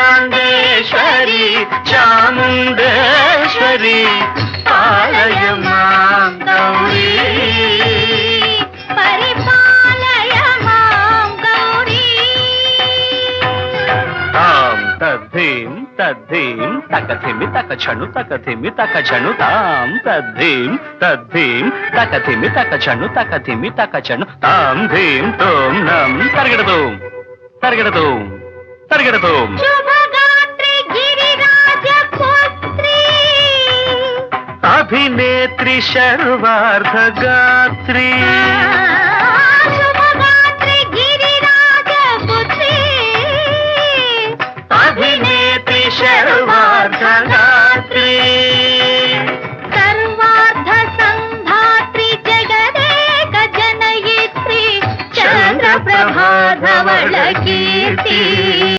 అఖిలాండేశ్వరి చాముండేశ్వరి పాలయ మాం గౌరీ పరిపాలయ మాం గౌరీ. తాం తద్ధీం తద్ధీం తకథిమి తకచను తకథిమి తకచను తాం తద్ధీం తద్ధీం తకథిమి తకచను తకథిమి తకచను తాం ధీం తోం నం తరగడదోం తరగడదోం తరగడదోం. శుభగాత్రి గిరిరాజ పుత్రి అభినేత్రి శర్వార్ధగాత్రి